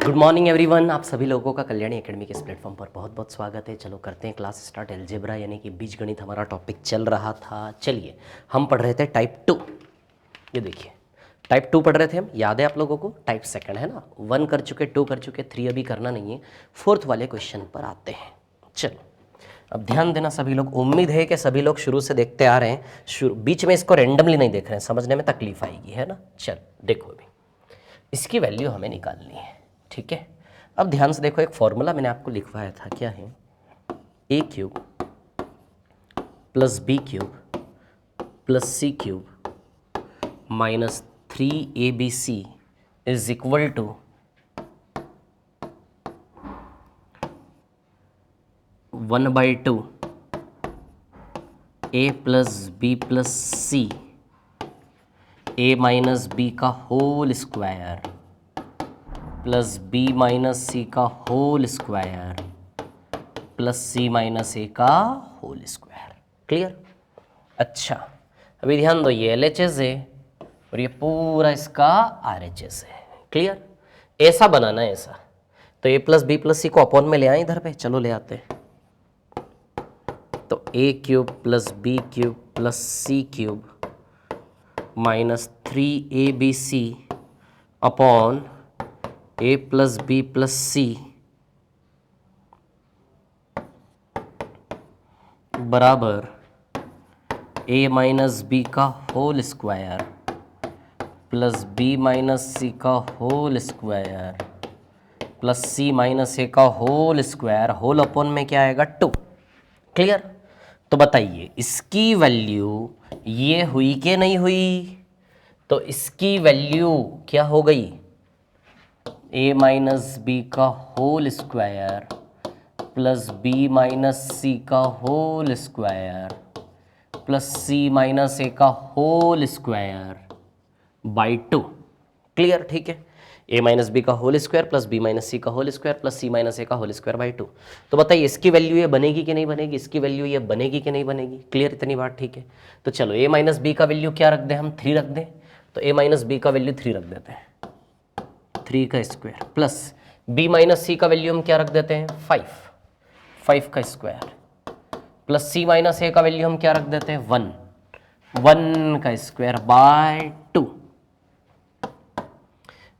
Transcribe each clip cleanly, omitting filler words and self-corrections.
Good morning everyone. आप सभी लोगों का कल्याणी एकेडमी के इस प्लेटफॉर्म पर बहुत बहुत स्वागत है। चलो करते हैं क्लास स्टार्ट। अलजेब्रा यानी कि बीजगणित हमारा टॉपिक चल रहा था। चलिए हम पढ़ रहे थे टाइप 2। ये देखिए टाइप 2 पढ़ रहे थे हम, याद है आप लोगों को? टाइप सेकंड है ना, 1 कर चुके, 2 कर चुके, 3 अभी करना नहीं है। 4th वाले क्वेश्चन पर आते हैं। चलो अब ध्यान देना सभी लोग। उम्मीद है कि सभी लोग शुरू से देखते आ रहे हैं, बीच में इसको रेंडमली नहीं देख रहे हैं, समझने में तकलीफ आएगी, है ना। चल देखो अभी इसकी वैल्यू हमें निकालनी है, ठीक है। अब ध्यान से देखो, एक फॉर्मूला मैंने आपको लिखवाया था, क्या है? ए cube plus B cube plus C cube minus 3abc is equal to 1/2 A plus B plus C A minus B का whole square plus B minus सी का होल स्क्वायर प्लस सी माइनस ए का होल स्क्वायर। क्लियर? अच्छा अभी ध्यान दो, ये LHS है और ये पूरा इसका RHS है। क्लियर? ऐसा बनाना है, ऐसा। तो ए प्लस बी प्लस सी को अपॉन में ले आए इधर पे, चलो ले आते हैं। तो a cube plus B cube plus C cube minus 3abc upon a plus B plus c बराबर ए माइनस बी का whole square plus B minus सी का होल स्क्वायर प्लस सी माइनस ए का होल स्क्वायर, होल अपॉन में क्या आएगा? 2। Clear? तो बताइए इसकी वैल्यू ये हुई कि नहीं हुई? तो इसकी वैल्यू क्या हो गई? ए माइनस बी का whole square plus B minus सी का होल स्क्वायर प्लस सी माइनस ए का होल स्क्वायर बाई 2। क्लियर? ठीक है। ए माइनस बी का whole square plus B minus सी का होल स्क्वायर प्लस सी माइनस ए का होल स्क्वायर बाई 2। तो बताइए इसकी वैल्यू ये बनेगी कि नहीं बनेगी? इसकी वैल्यू ये बनेगी कि नहीं बनेगी? क्लियर इतनी बात? ठीक है। तो चलो ए माइनस बी का वैल्यू क्या रख दें हम? 3 रख दें। तो ए माइनस बी का वैल्यू 3 रख देते हैं, 3 का स्क्वायर प्लस बी माइनस सी का वैल्यू हम क्या रख देते हैं? 5 का स्क्वायर प्लस सी माइनस ए का वैल्यू हम क्या रख देते हैं? 1 का स्क्वायर बाय 2।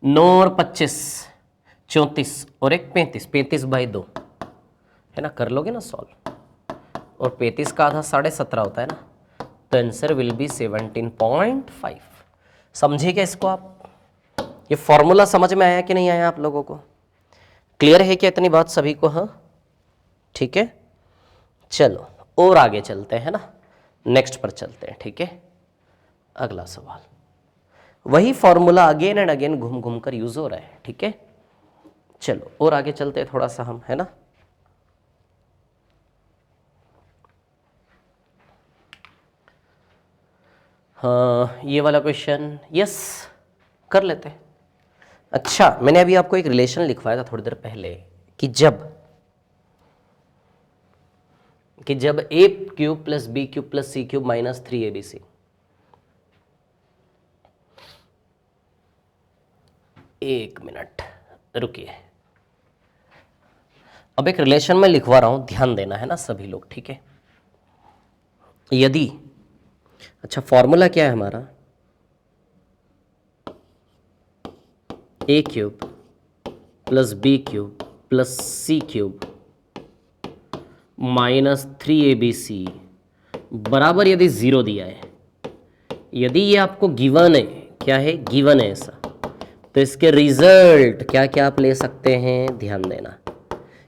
9 और 25 34 और एक 35 बाई 2 है ना। कर लोगे ना सॉल्व? और 35 का आधा 17.5 होता है ना। तो आंसर विल बी 17.5। समझे क्या इसको आप? ये फॉर्मूला समझ में आया कि नहीं आया आप लोगों को? क्लियर है क्या इतनी बात सभी को? हाँ ठीक है। चलो और आगे चलते हैं ना, नेक्स्ट पर चलते हैं। ठीक है, अगला सवाल। वही फॉर्मूला अगेन एंड अगेन घूम घूम कर यूज हो रहा है। ठीक है, चलो और आगे चलते हैं थोड़ा सा हम, है ना। हाँ ये वाला क्वेश्चन यस कर लेते हैं। अच्छा मैंने अभी आपको एक रिलेशन लिखवाया था थोड़ी देर पहले कि जब a cube plus B cube plus C cube minus 3abc, एक मिनट रुकिए, अब एक रिलेशन में लिखवा रहा हूं, ध्यान देना है ना सभी लोग। ठीक है, यदि, अच्छा फॉर्मूला क्या है हमारा? A cube plus B cube plus C cube minus 3abc बराबर, यदि 0 दिया है, यदि ये आपको गिवन है, क्या है? गिवन है ऐसा, तो इसके रिजल्ट क्या क्या आप ले सकते हैं? ध्यान देना।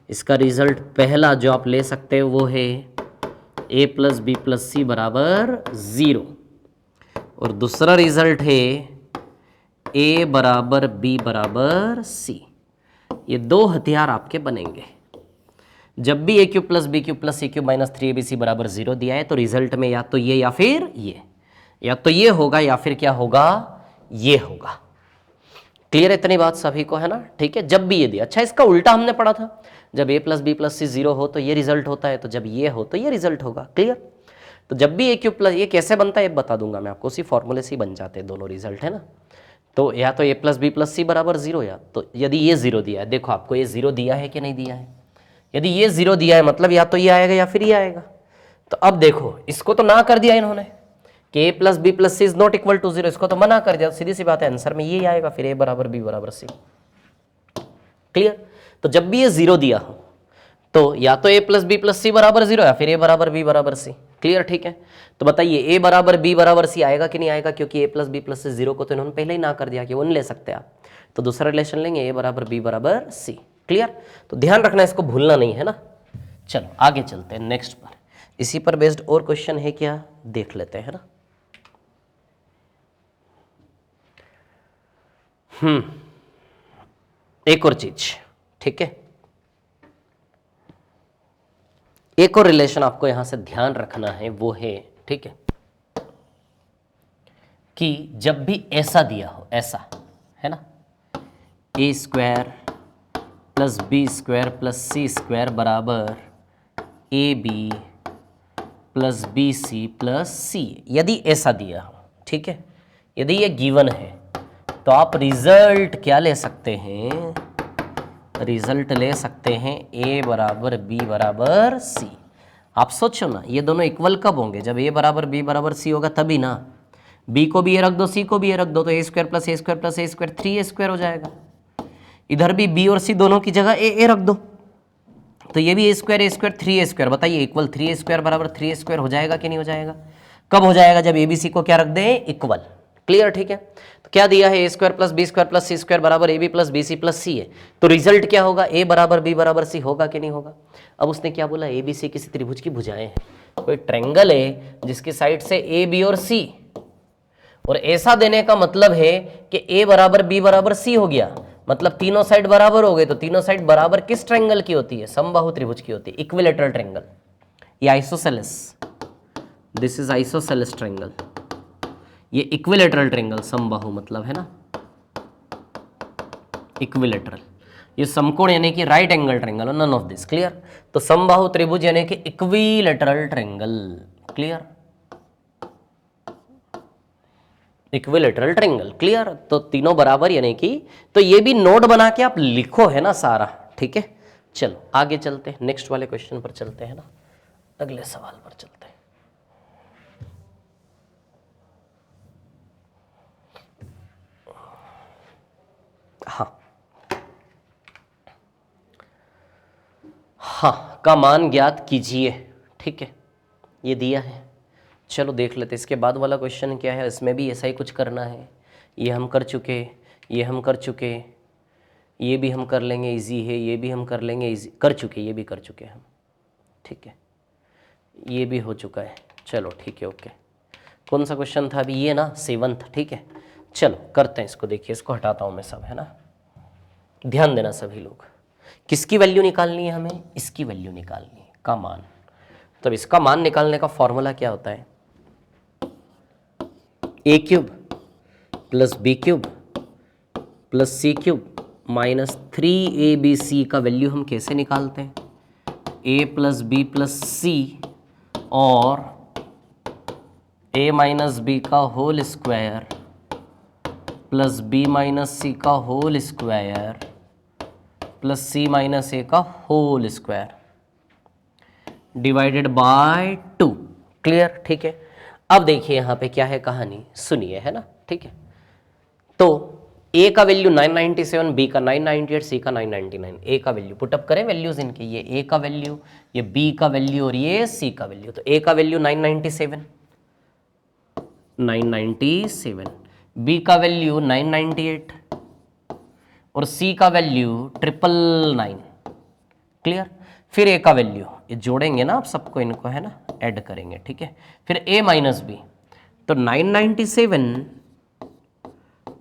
इसका रिजल्ट पहला जो आप ले सकते हैं वो है a plus B plus c बराबर 0, और दूसरा रिजल्ट है a बराबर b बराबर c। ये दो हथियार आपके बनेंगे। जब भी a cube plus B cube plus C cube minus 3abc बराबर 0 दिया है तो रिजल्ट में या तो ये या फिर ये, या तो ये होगा या फिर क्या होगा? ये होगा। क्लियर इतनी बात सभी को, है ना? ठीक है, जब भी ये दिया। अच्छा इसका उल्टा हमने पढ़ा था, जब a प्लस बी प्लस सी 0 हो तो ये रिजल्ट होता है, तो जब ये हो तो ये रिजल्ट होगा। क्लियर? तो जब भी ए क्यूब प्लस, ये कैसे बनता है ये बता दूंगा मैं आपको, उसी फॉर्मूले से ही बन जाते हैं दोनों रिजल्ट, है ना। तो या तो a plus B plus c बराबर 0, या तो यदि ये 0 दिया है, देखो आपको ये 0 दिया है कि नहीं दिया है, यदि ये 0 दिया है मतलब या तो ये आएगा या फिर ये आएगा। तो अब देखो इसको तो ना कर दिया इन्होंने कि a plus B plus C is not equal to 0, इसको तो मना कर दिया, सीधी सी बात है आंसर में ये आएगा, फिर a बराबर b बराबर c। क्लियर? तो जब भी ये 0 दिया हो तो या तो a plus B plus c बराबर 0 या फिर a बराबर b बराबर c। क्लियर? ठीक है, तो बताइए a बराबर b बराबर c आएगा कि नहीं आएगा, क्योंकि a प्लस बी प्लस सी 0 को तो इन्होंने पहले ही ना कर दिया कि वो नहीं ले सकते आप, तो दूसरा रिलेशन लेंगे a बराबर b बराबर c। क्लियर? तो ध्यान रखना, इसको भूलना नहीं है ना। चलो आगे चलते हैं नेक्स्ट पर, इसी पर बेस्ड और क्वेश्चन है क्या देख लेते हैं ना। एक और चीज, ठीक है, एक और रिलेशन आपको यहां से ध्यान रखना है, वो है, ठीक है, कि जब भी ऐसा दिया हो, ऐसा है ना, a square plus B square plus c square बराबर a b plus b c plus c, यदि ऐसा दिया हो, ठीक है, यदि ये गिवन है, तो आप रिजल्ट क्या ले सकते हैं, रिजल्ट ले सकते हैं a बराबर b बराबर c। आप सोचो ना, ये दोनों इक्वल कब होंगे, जब a बराबर b बराबर c होगा तभी ना। b को भी ये रख दो, c को भी ये रख दो, तो a square plus a square plus a square 3a square हो जाएगा। इधर भी b और c दोनों की जगह a रख दो, तो ये भी a स्क्वायर 3a स्क्वायर, बताइए इक्वल 3a स्क्वायर बराबर 3a स्क्वायर हो जाएगा कि नहीं हो जाएगा? कब हो जाएगा? जब a b c को क्या रख दें, इक्वल। क्लियर? ठीक है, तो क्या दिया है, a square plus B square plus c square बराबर a b plus b c plus c है, तो रिजल्ट क्या होगा, ए बराबर बी बराबर सी होगा कि नहीं होगा? अब उसने क्या बोला, ए बी सी किसी त्रिभुज की भुजाएं हैं, कोई ट्रायंगल है जिसकी साइड से ए बी और सी, और ऐसा देने का मतलब है कि ए बराबर बी बराबर सी हो गया, मतलब तीनों साइड बराबर हो गए, तो तीनों साइड बराबर किस ट्रायंगल की होती है, समबाहु त्रिभुज की होती है, इक्विलैटरल ट्रायंगल, ये isosceles, this is isosceles triangle, ये इक्विलैटरल ट्रायंगल, समबाहु मतलब है ना, इक्विलैटरल, ये समकोण यानी कि right angle triangle, none of this. Clear? तो समबाहु त्रिभुज यानी कि equilateral triangle. Clear? Equilateral triangle. Clear? तो तीनों बराबर यानी कि, तो ये भी नोट बना के आप लिखो है ना सारा, ठीक है। चलो आगे चलते हैं, नेक्स्ट वाले क्वेश्चन पर चलते हैं ना, अगले सवाल पर चलते हैं। हाँ का मान ज्ञात कीजिए, ठीक है, ये दिया है। चलो देख लेते, इसके बाद वाला क्वेश्चन क्या है, इसमें भी ऐसा ही कुछ करना है, ये हम कर चुके, ये हम कर चुके, ये भी हम कर लेंगे, इजी है, ये भी हम कर लेंगे, इजी कर चुके, ये भी कर चुके हम, ठीक है, ये भी हो चुका है। चलो ठीक है, ओके, कौन सा क्वेश्चन था अभी, ये ना 7th, ठीक है। चलो करते हैं इसको, देखिए इसको हटाता हूँ मैं सब, है ना, ध्यान देना सभी लोग, किसकी वैल्यू निकालनी है हमें, इसकी वैल्यू निकालनी है, का मान। तब इसका मान निकालने का फॉर्मूला क्या होता है, ए cube plus B cube plus सी क्यूब माइनस 3abc का वैल्यू हम कैसे निकालते हैं, a plus B plus c और a माइनस बी का whole square plus b minus सी का होल स्क्वायर प्लस सी माइनस ए का whole square divided by 2। Clear? ठीक है, अब देखिए यहाँ पे क्या है कहानी, सुनिए, है ना, ठीक है। तो a का वैल्यू 997, b का 998, c का 999, a का वैल्यू पुटअप करें वैल्यूज इनके, ये a का वैल्यू, ये b का वैल्यू और ये c का वैल्यू। तो a का वैल्यू 997, b का वैल्यू 998 और c का वैल्यू 999। क्लियर? फिर a का वैल्यू, ये जोड़ेंगे ना आप सबको, इनको है ना, ऐड करेंगे, ठीक है। फिर a माइनस बी, तो 997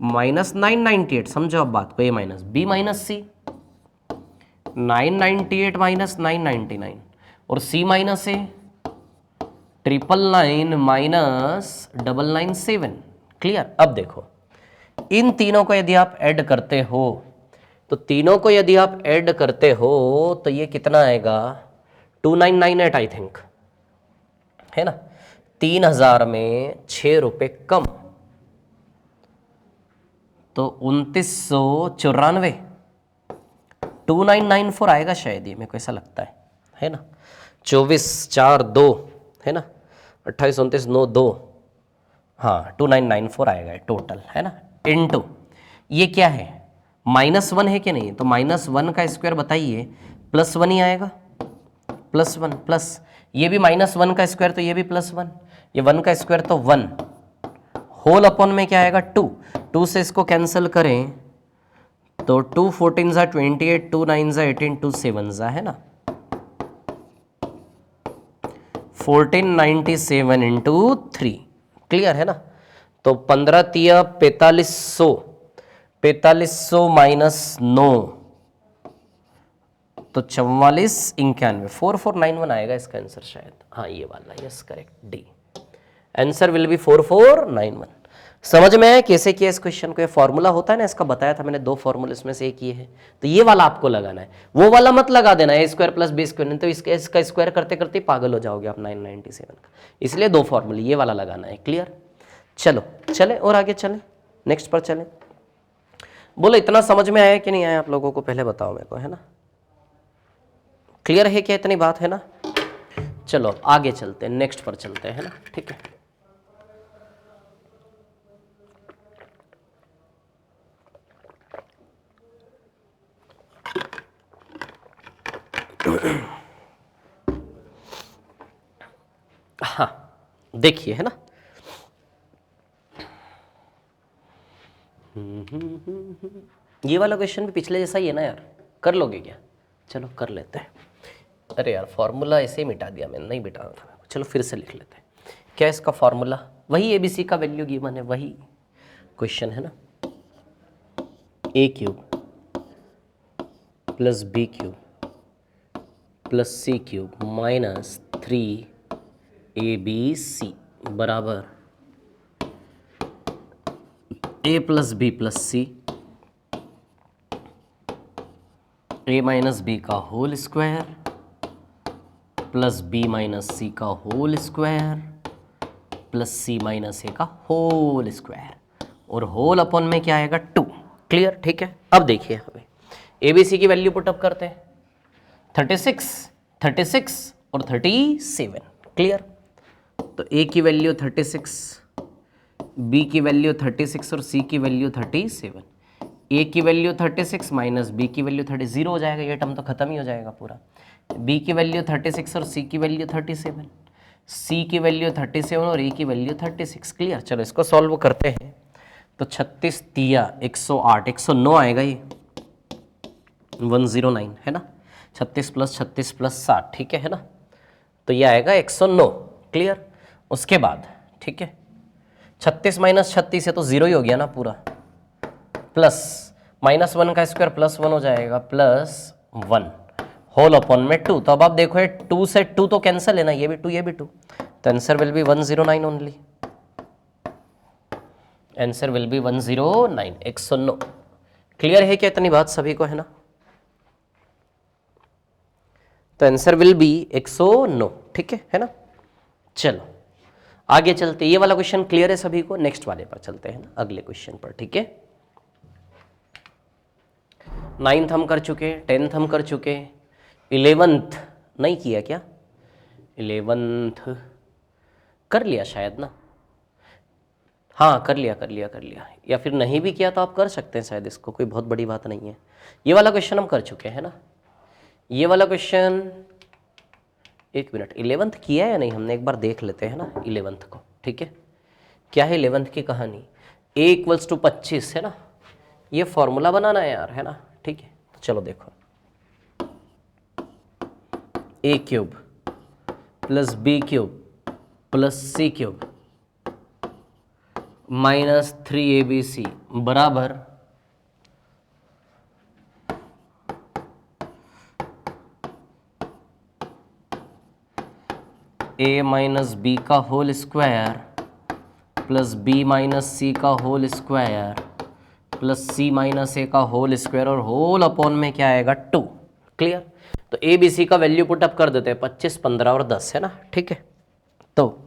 माइनस 998, समझो अब बात को, a minus B minus C, 998 minus 999 और c minus A 999 minus 997। Clear? अब देखो इन तीनों को यदि आप ऐड करते हो, तो तीनों को यदि आप ऐड करते हो तो ये कितना आएगा, 2998 आई थिंक, है ना, 3000 में 6 रुपए कम, तो 2994 2994 आएगा शायद, ये मेरे को ऐसा लगता है ना। 24 4 2 है ना, 28 29 9 2, हाँ 2994 आएगा टोटल, है ना। इनटू ये क्या है, -1 है कि नहीं, तो -1 का स्क्वायर बताइए, +1 ही आएगा, +1 प्लस ये भी -1 का स्क्वायर, तो ये भी +1, ये 1 का स्क्वायर तो 1, होल अपॉन में क्या आएगा 2, 2 से इसको कैंसिल करें तो 2 14 ज़ा 28, 2 9 ज़ा 18, 2 7 ज़ा, है ना 1497 इंटू 3, क्लियर है ना। तो 15 तिया 4500, 4500 माइनस 9 तो 4491, 4491 आएगा इसका आंसर शायद, हाँ ये वाला, yes correct, D answer will B 4491। समझ में आया कैसे किया इस क्वेश्चन को, ये फॉर्मूला होता है ना इसका, बताया था मैंने, 2 फॉर्मूले इसमें से एक ये है, तो ये वाला आपको लगाना है, वो वाला मत लगा देना a square plus B square, नहीं तो इसका स्क्वायर करते करते पागल हो जाओगे आप 997 का, इसलिए 2 फॉर्मूले ये वाला लगाना है, क्लियर। चलो चले और आगे चले, नेक्स्ट पर चले। बोलो इतना समझ में आया कि नहीं आया आप लोगों को, पहले बताओ मेरे को, है ना, क्लियर है क्या इतनी बात, है ना। चलो आगे चलते हैं, नेक्स्ट पर चलते हैं ना, ठीक है। हाँ देखिए, है ना, ये वाला क्वेश्चन भी पिछले जैसा ही है ना यार, कर लोगे क्या, चलो कर लेते हैं। अरे यार फॉर्मूला ऐसे ही मिटा दिया मैंने, नहीं मिटाना था, चलो फिर से लिख लेते हैं। क्या इसका फॉर्मूला, वही ABC का वैल्यू गिवन है, वही क्वेश्चन है ना, a³ plus b³ plus c³ minus 3ABC बराबर a plus b plus c, a minus b का whole square plus b minus c का whole square plus c minus a का whole square, और whole upon में क्या आएगा 2, clear, ठीक है। अब देखिए हमें ABC की वैल्यू पुटअप करते हैं, 36 36 और 37, क्लियर। तो A की वैल्यू 36, B की वैल्यू 36 और C की वैल्यू 37, A की वैल्यू 36 माइनस B की वैल्यू 30, 0 हो जाएगा, ये टर्म तो खत्म ही हो जाएगा पूरा। B की वैल्यू 36 और C की वैल्यू 37, C की वैल्यू 37 और A की वैल्यू 36, क्लियर। चलो इसको सॉल्व करते हैं, तो 36 तिया 108, 109 आएगा ये, 109 है ना, 36 प्लस 60, ठीक है ना, तो ये आएगा 109, क्लियर। उसके बाद ठीक है, 36 माइनस 36 है तो 0 ही हो गया ना पूरा, प्लस -1 का स्क्वायर +1 हो जाएगा, +1 होल अपॉन में 2, तो अब आप देखो 2 से 2 तो कैंसिल है ना, ये भी 2 ये भी 2, तो answer will B 109 only, answer will B 109, 109, clear है क्या इतनी बात सभी को, है ना। तो आंसर विल बी 109, ठीक है ना। चलो आगे चलते, ये वाला क्वेश्चन क्लियर है सभी को, नेक्स्ट वाले पर चलते हैं ना, अगले क्वेश्चन पर, ठीक है। 9th हम कर चुके, 10th हम कर चुके, 11th नहीं किया क्या, 11th कर लिया शायद ना, हाँ कर लिया, या फिर नहीं भी किया तो आप कर सकते हैं शायद, इसको कोई बहुत बड़ी बात नहीं है। ये वाला क्वेश्चन हम कर चुके हैं ना, ये वाला क्वेश्चन, एक मिनट, 11th किया है या नहीं हमने, एक बार देख लेते हैं ना 11th को, ठीक है। क्या है 11th की कहानी, a = 25 है ना, ये फॉर्मूला बनाना है यार, है ना, ठीक है। तो चलो देखो, a³ plus b³ plus c³ minus 3abc बराबर a माइनस बी का whole square plus b minus सी का whole square plus c minus a का होल स्क्वायर, और होल अपॉन में क्या आएगा 2, क्लियर। तो a b c का वैल्यू पुटअप कर देते हैं, 25 15 और 10 है ना, ठीक है। तो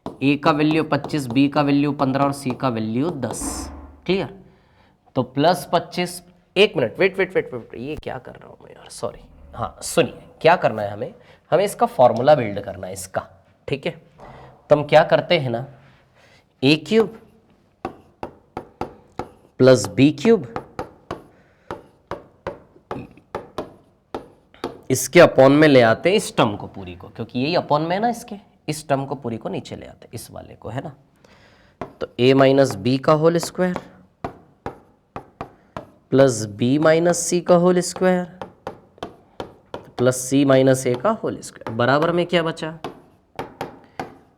a का वैल्यू 25, b का वैल्यू 15 और c का वैल्यू 10, क्लियर। तो प्लस 25, एक मिनट, वेट, ये क्या कर रहा हूँ मैं यार, सॉरी। हाँ सुनिए, क्या करना है हमें इसका फॉर्मूला बिल्ड करना है इसका, ठीक है। तो हम क्या करते हैं ना, a cube plus B cube इसके अपॉन में ले आते हैं इस टर्म को पूरी को, क्योंकि यही अपॉन में है ना इसके, इस टर्म को पूरी को नीचे ले आते हैं, इस वाले को, है ना। तो a माइनस बी का whole square plus B minus सी का होल स्क्वायर प्लस सी माइनस ए का होल स्क्वायर बराबर में क्या बचा,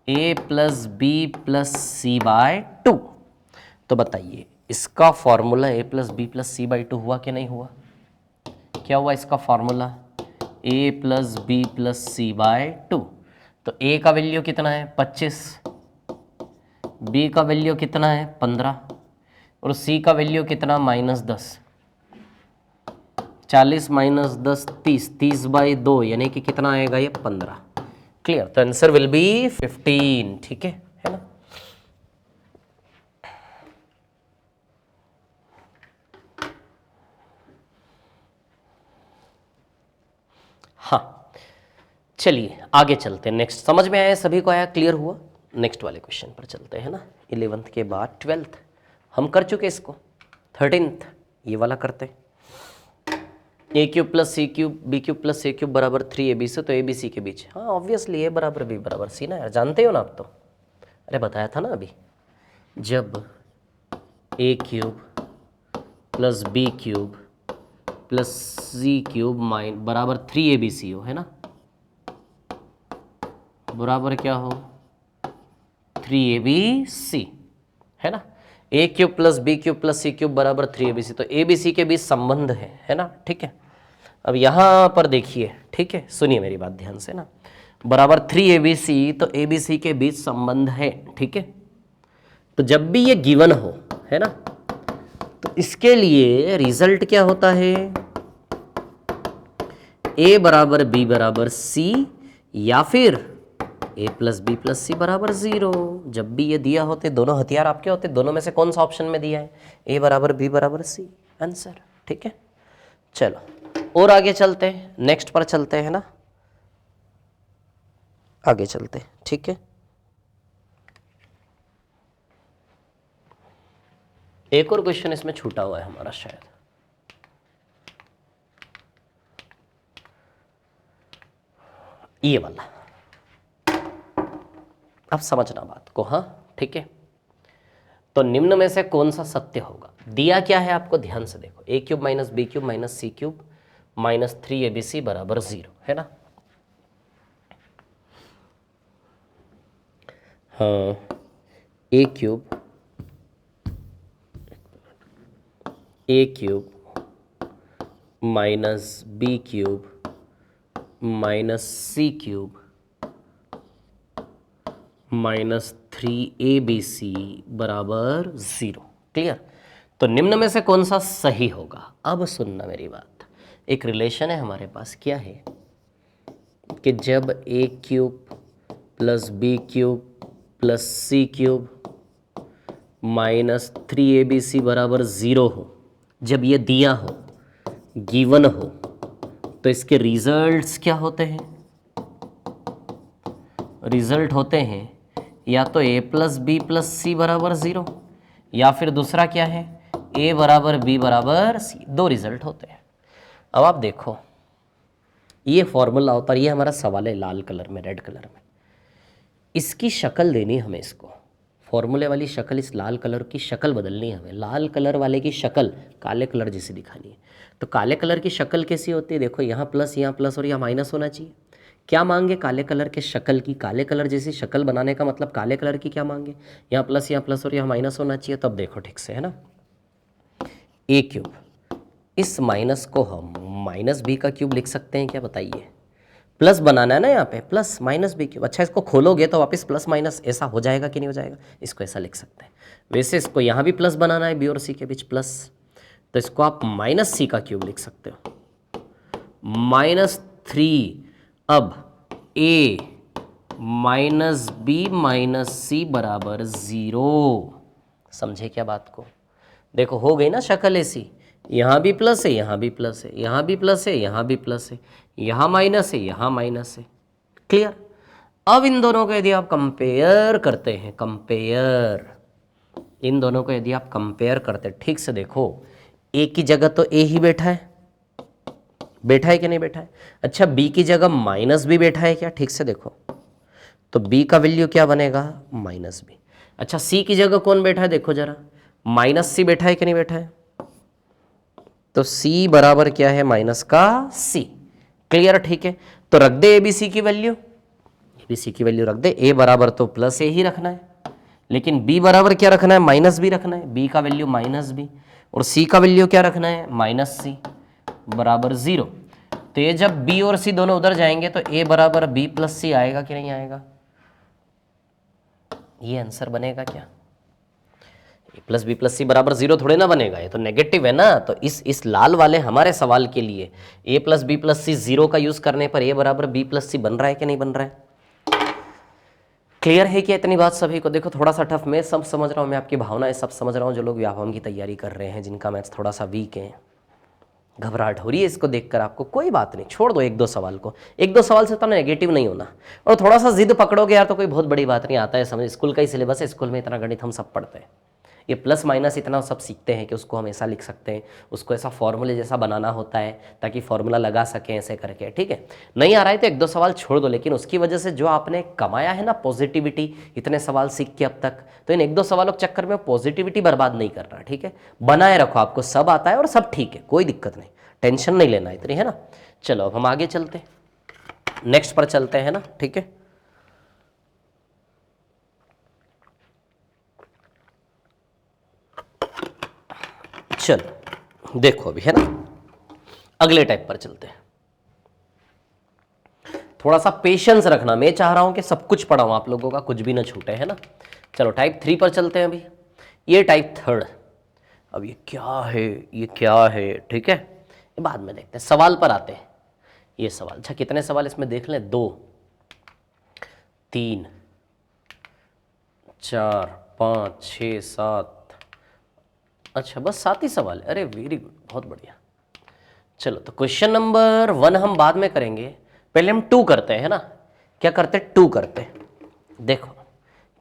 a plus B plus c by 2। तो बताइए इसका formula a plus B plus c by 2 हुआ कि नहीं हुआ? क्या हुआ इसका formula, a plus B plus c by 2। तो a का वैल्यू कितना है 25, b का वैल्यू कितना है 15 और c का वैल्यू कितना -10। 40 माइनस 10 30, 30 बाई 2 यानी कि कितना आएगा ये 15। क्लियर, तो आंसर विल बी 15, ठीक है ना। हाँ चलिए आगे चलते हैं, नेक्स्ट। समझ में आया सभी को, आया, क्लियर हुआ? नेक्स्ट वाले क्वेश्चन पर चलते हैं ना। 11th के बाद 12th हम कर चुके, इसको 13th ये वाला करते हैं। ए क्यूब प्लस सी क्यूब बी क्यूब प्लस ए क्यूब बराबर 3ab से, तो ए बी सी के बीच, हाँ ऑब्वियसली ए बराबर बी बराबर सी ना यार, जानते हो ना आप तो, अरे बताया था ना अभी, जब a cube plus B cube plus C cube बराबर 3abc हो, है ना, बराबर क्या हो 3abc, है ना। A cube plus B cube plus C cube बराबर 3abc, तो abc के बीच संबंध है ना, ठीक है। अब यहाँ पर देखिए, ठीक है, सुनिए मेरी बात ध्यान से ना, बराबर 3abc, तो abc के बीच संबंध है, ठीक है। तो जब भी ये गिवन हो, है ना, तो इसके लिए रिजल्ट क्या होता है, a बराबर b बराबर c या फिर a plus B plus c बराबर 0। जब भी ये दिया होते, दोनों हथियार आपके होते, दोनों में से कौन सा ऑप्शन में दिया है, a बराबर b बराबर c, आंसर, ठीक है। चलो और आगे चलते हैं, नेक्स्ट पर चलते हैं ना, आगे चलते हैं, ठीक है। एक और क्वेश्चन इसमें छूटा हुआ है हमारा शायद, ये वाला, अब समझना बात को, हाँ ठीक है। तो निम्न में से कौन सा सत्य होगा, दिया क्या है आपको, ध्यान से देखो, a cube minus b cube minus c cube minus 3abc बराबर 0, है ना। हाँ, a cube minus b cube minus c cube minus 3abc बराबर 0, क्लियर। तो निम्न में से कौन सा सही होगा, अब सुनना मेरी बात। एक रिलेशन है हमारे पास, क्या है कि जब a cube plus B cube plus C cube minus 3abc बराबर 0 हो, जब ये दिया हो, गिवन हो, तो इसके रिजल्ट्स क्या होते हैं, रिजल्ट होते हैं या तो a plus B plus c बराबर 0 या फिर दूसरा क्या है a बराबर b बराबर c, दो रिजल्ट होते हैं। अब आप देखो, ये फॉर्मूला होता है, ये हमारा सवाल है लाल कलर में, रेड कलर में, इसकी शक्ल देनी हमें, इसको फॉर्मूले वाली शक्ल, इस लाल कलर की शक्ल बदलनी है हमें, लाल कलर वाले की शक्ल काले कलर जैसी दिखानी है। तो काले कलर की शक्ल कैसी होती है, देखो यहाँ प्लस और यहाँ माइनस होना चाहिए। क्या मांगे काले कलर के शक्ल की, काले कलर जैसी शक्ल बनाने का मतलब काले कलर की क्या मांगे, यहाँ प्लस और यहाँ माइनस होना चाहिए। तो अब देखो ठीक से, है ना, ए क्यूब, इस माइनस को हम माइनस बी का क्यूब लिख सकते हैं क्या, बताइए। प्लस बनाना है ना यहाँ पे, प्लस माइनस बी क्यूब, अच्छा इसको खोलोगे तो वापस प्लस माइनस ऐसा हो जाएगा कि नहीं हो जाएगा, इसको ऐसा लिख सकते हैं। वैसे इसको यहाँ भी प्लस बनाना है, बी और सी के बीच प्लस, तो इसको आप माइनस सी का क्यूब लिख सकते हो, -3। अब a माइनस बी माइनस सी बराबर 0, समझे क्या बात को, देखो हो गई ना शक्ल ऐसी, यहाँ भी प्लस है, यहाँ भी प्लस है, यहाँ भी प्लस है, यहाँ भी प्लस है, यहाँ माइनस है, यहाँ माइनस है। क्लियर। अब इन दोनों को यदि आप कंपेयर करते हैं, कंपेयर, इन दोनों को यदि आप कंपेयर करते हैं, ठीक से देखो, ए की जगह तो ए ही बैठा है, बैठा है कि नहीं बैठा है? अच्छा बी की जगह माइनस बी बैठा है क्या? ठीक से देखो, तो बी का वैल्यू क्या बनेगा? Minus B. अच्छा सी की जगह कौन बैठा है? देखो जरा, माइनस सी बैठा है कि नहीं बैठा है? तो सी बराबर क्या है? माइनस का सी। क्लियर, ठीक है। तो रख दे ए बी सी की वैल्यू, ए बी सी की वैल्यू रख दे। ए बराबर तो प्लस ए ही रखना है, लेकिन बी बराबर क्या रखना है? माइनस बी रखना है। बी का वैल्यू माइनस बी, और सी का वैल्यू क्या रखना है? माइनस सी बराबर 0। तो ये जब बी और सी दोनों उधर जाएंगे तो ए बराबर बी प्लस सी आएगा कि नहीं आएगा? ये आंसर बनेगा क्या? ए प्लस बी प्लस सी बराबर 0 थोड़े ना बनेगा, ये तो नेगेटिव है ना। तो इस लाल वाले हमारे सवाल के लिए ए प्लस बी प्लस सी 0 का यूज करने पर ए बराबर बी प्लस सी बन रहा है कि नहीं बन रहा है? क्लियर है क्या इतनी बात सभी को? देखो थोड़ा सा टफ, मैं सब समझ रहा हूँ, मैं आपकी भावनाएं सब समझ रहा हूँ। जो लोग व्यापम की तैयारी कर रहे हैं, जिनका मैथ्स थोड़ा सा वीक है, घबराहट हो रही है इसको देखकर आपको, कोई बात नहीं, छोड़ दो एक दो सवाल को। एक दो सवाल से तो नेगेटिव नहीं होना, और थोड़ा सा जिद पकड़ोगे यार तो कोई बहुत बड़ी बात नहीं, आता है समझ, स्कूल का ही सिलेबस है, स्कूल में इतना गणित हम सब पढ़ते हैं। ये प्लस माइनस इतना सब सीखते हैं कि उसको हम ऐसा लिख सकते हैं, उसको ऐसा फॉर्मूले जैसा बनाना होता है ताकि फॉर्मूला लगा सकें ऐसे करके। ठीक है, नहीं आ रहा है तो एक दो सवाल छोड़ दो, लेकिन उसकी वजह से जो आपने कमाया है ना पॉजिटिविटी, इतने सवाल सीख के अब तक, तो इन एक दो सवालों के चक्कर में पॉजिटिविटी बर्बाद नहीं करना। ठीक है, बनाए रखो, आपको सब आता है और सब ठीक है, कोई दिक्कत नहीं, टेंशन नहीं लेना इतनी, है ना। चलो अब हम आगे चलते, नेक्स्ट पर चलते हैं ना। ठीक है, चलो देखो अभी, है ना, अगले टाइप पर चलते हैं। थोड़ा सा पेशेंस रखना, मैं चाह रहा हूं कि सब कुछ पढ़ाऊं आप लोगों का, कुछ भी ना छूटे, है ना। चलो टाइप 3 पर चलते हैं अभी। ये टाइप 3। अब ये क्या है, ये क्या है? ठीक है, ये बाद में देखते हैं, सवाल पर आते हैं। ये सवाल, अच्छा कितने सवाल इसमें देख लें? 2 3 4 5 6 7, अच्छा बस 7 ही सवाल है। अरे वेरी गुड, बहुत बढ़िया। चलो तो क्वेश्चन नंबर 1 हम बाद में करेंगे, पहले हम 2 करते हैं, है ना। क्या करते हैं? 2 करते हैं। देखो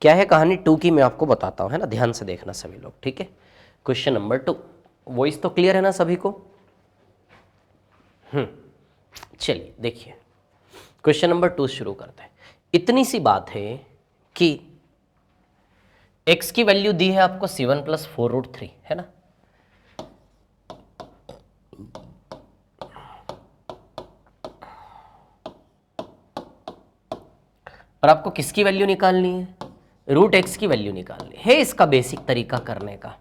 क्या है कहानी 2 की, मैं आपको बताता हूँ, है ना, ध्यान से देखना सभी लोग। ठीक है, क्वेश्चन नंबर 2, वॉइस तो क्लियर है ना सभी को? चलिए देखिए, क्वेश्चन नंबर 2 शुरू करते हैं। इतनी सी बात है कि x की वैल्यू दी है आपको 7 + 4√3, है ना। और आपको किसकी वैल्यू निकालनी है? √x की वैल्यू निकालनी है इसका बेसिक तरीका करने का।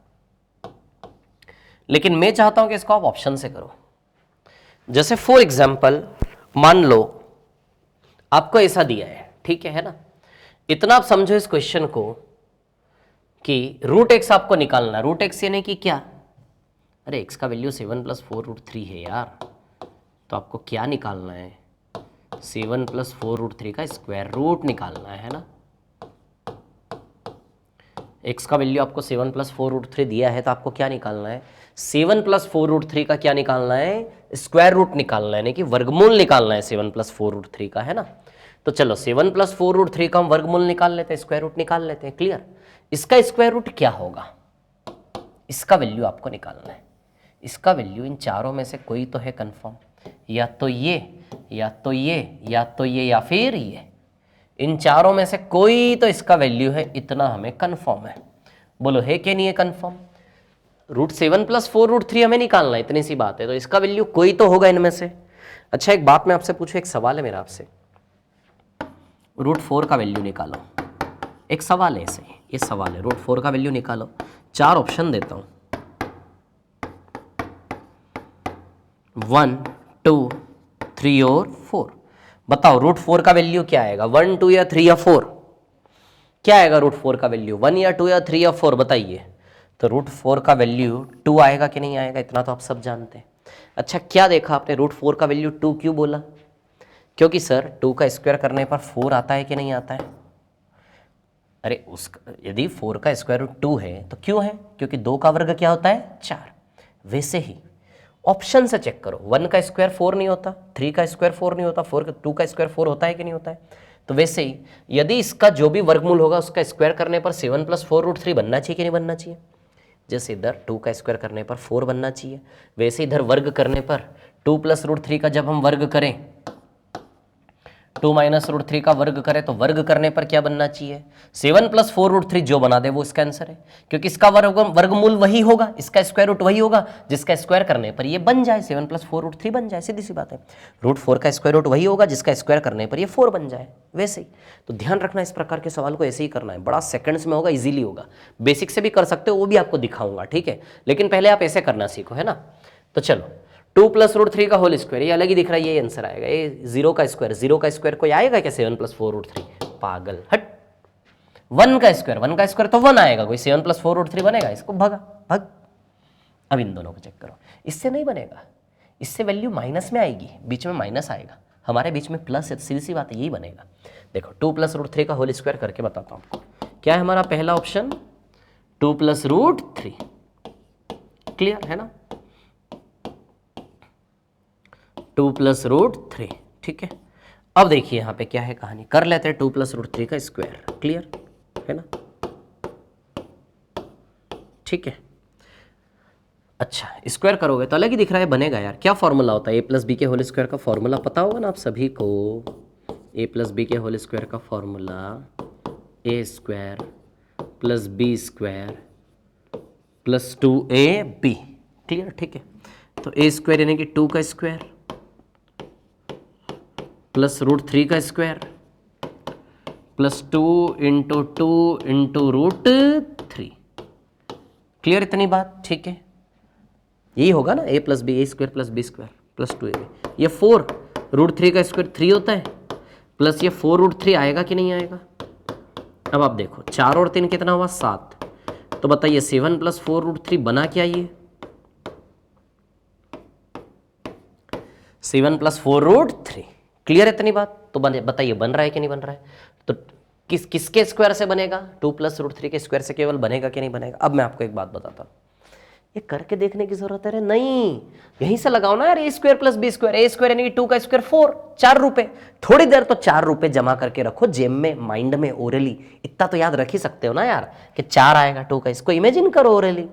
लेकिन मैं चाहता हूं कि इसको आप ऑप्शन से करो। जैसे फॉर एग्जाम्पल मान लो आपको ऐसा दिया है, ठीक है ना। इतना आप समझो इस क्वेश्चन को कि √x आपको निकालना है। √x यानी कि क्या? अरे x का वैल्यू 7 + 4√3 है यार, तो आपको क्या निकालना है? 7 + 4√3 का स्क्वायर रूट निकालना है ना। x का वैल्यू आपको 7 + 4√3 दिया है, तो आपको क्या निकालना है? 7 + 4√3 का क्या निकालना है? स्क्वायर रूट निकालना है, यानी कि वर्गमूल निकालना है 7 + 4√3 का, है ना। तो चलो 7 + 4√3 का हम वर्गमूल निकाल लेते हैं, स्क्वायर रूट निकाल लेते हैं। क्लियर? इसका स्क्वायर रूट क्या होगा? इसका वैल्यू आपको निकालना है। इसका वैल्यू इन चारों में से कोई तो है कंफर्म, या तो ये, या तो ये, या तो ये, या फिर ये। इन चारों में से कोई तो इसका वैल्यू है, इतना हमें कंफर्म है। बोलो है कि नहीं है कंफर्म? √7 + 4√3 हमें निकालना है, इतनी सी बात है। तो इसका वैल्यू कोई तो होगा इनमें से। अच्छा एक बात मैं आपसे पूछूं, एक सवाल है मेरा आपसे, √4 का वैल्यू निकालो। एक सवाल है ऐसे, ये सवाल है, √4 का वैल्यू निकालो। 4 ऑप्शन देता हूं, 1 2 3 और 4। बताओ √4 का वैल्यू क्या आएगा? 1 2 या 3 या 4? क्या आएगा √4 का वैल्यू? 1 या 2 या 3 या 4? बताइए। तो √4 का वैल्यू 2 आएगा कि नहीं आएगा? इतना तो आप सब जानते हैं। अच्छा क्या देखा आपने, √4 का वैल्यू 2 क्यों बोला? क्योंकि सर 2 का स्क्वायर करने पर 4 आता है कि नहीं आता है? अरे उसका यदि 4 का स्क्वायर रूट 2 है तो क्यों है? क्योंकि 2 का वर्ग क्या होता है? 4। वैसे ही ऑप्शन से चेक करो, 1 का स्क्वायर 4 नहीं होता, 3 का स्क्वायर 4 नहीं होता, 2 का स्क्वायर 4 होता है कि नहीं होता है? तो वैसे ही यदि इसका जो भी वर्गमूल होगा उसका स्क्वायर करने पर 7 + 4 रूट 3 बनना चाहिए कि नहीं बनना चाहिए? जैसे इधर 2 का स्क्वायर करने पर 4 बनना चाहिए, वैसे इधर वर्ग करने पर 2 + रूट 3 का जब हम वर्ग करें, 2 - रूट 3 का वर्ग करें तो वर्ग करने पर क्या बनना चाहिए? 7 + 4 रूट 3 जो बना दे वो इसका आंसर है, क्योंकि इसका वर्गमूल वही होगा, इसका स्क्वायर रूट वही होगा जिसका स्क्वायर करने पर ये बन जाए, 7 + 4 रूट 3 बन जाए, सीधी सी बात है। रूट 4 का स्क्वायर रूट वही होगा जिसका स्क्वायर करने पर ये 4 बन जाए, वैसे ही। तो ध्यान रखना, इस प्रकार के सवाल को ऐसे ही करना है, बड़ा सेकंड्स में होगा, इजीली होगा। बेसिक से भी कर सकते हो, वो भी आपको दिखाऊंगा, ठीक है, लेकिन पहले आप ऐसे करना सीखो, है ना। तो चलो 2 + रूट 3 का होल स्क्वायर, ये अलग ही दिख रहा है, ये आंसर आएगा। ये 0 का स्क्वायर कोई आएगा क्या? 7 + 4 रूट 3, पागल, हट। 1 का स्क्वायर तो 1 आएगा, कोई 7 + 4 रूट 3 बनेगा? इसको भगा भग। अब इन दोनों को चेक करो, इससे नहीं बनेगा, इससे वैल्यू माइनस में आएगी, बीच में माइनस आएगा, हमारे बीच में प्लस है, सीधी सी बात है, यही बनेगा। देखो 2 + रूट 3 का होल स्क्वायर करके बताता हूँ आपको। क्या है हमारा पहला ऑप्शन? 2 + रूट 3, क्लियर है ना? 2 + रूट 3, ठीक है। अब देखिए यहाँ पे क्या है कहानी, कर लेते हैं 2 + रूट 3 का स्क्वायर, क्लियर है ना, ठीक है। अच्छा, स्क्वायर करोगे तो अलग ही दिख रहा है, बनेगा यार। क्या फॉर्मूला होता है? a + b के होल स्क्वायर का फॉर्मूला पता होगा ना आप सभी को। a + b के होल स्क्वायर का formula a² + b² + 2ab, clear, ठीक है। तो a² यानी कि 2 का स्क्वायर प्लस रूट 3 का स्क्वायर प्लस 2 × 2 × रूट 3, क्लियर इतनी बात, ठीक है। यही होगा ना, a + b, a² + b² + 2ab। ये 4 रूट 3 का स्क्वायर 3 होता है, प्लस ये 4 रूट 3 आएगा कि नहीं आएगा? अब आप देखो 4 और 3 कितना हुआ? 7। तो बताइए 7 + 4 रूट 3 बना क्या ये? 7 + 4 रूट 3, क्लियर इतनी बात? तो बताइए बन रहा है कि नहीं बन रहा है? तो किसके स्क्वायर से बनेगा? 2 + रूट 3 के स्क्वायर से केवल बनेगा कि नहीं बनेगा? अब मैं आपको एक बात बताता हूँ, ये करके देखने की जरूरत है? नहीं, यहीं से लगाओ ना यार, a² + b², a² यानी कि 2 का स्क्वायर 4, 4 रुपए। थोड़ी देर तो 4 रुपए जमा करके रखो जेब में, माइंड में, ओरली इतना तो याद रख ही सकते हो ना यार कि 4 आएगा 2 का, इसको इमेजिन करो ओरली।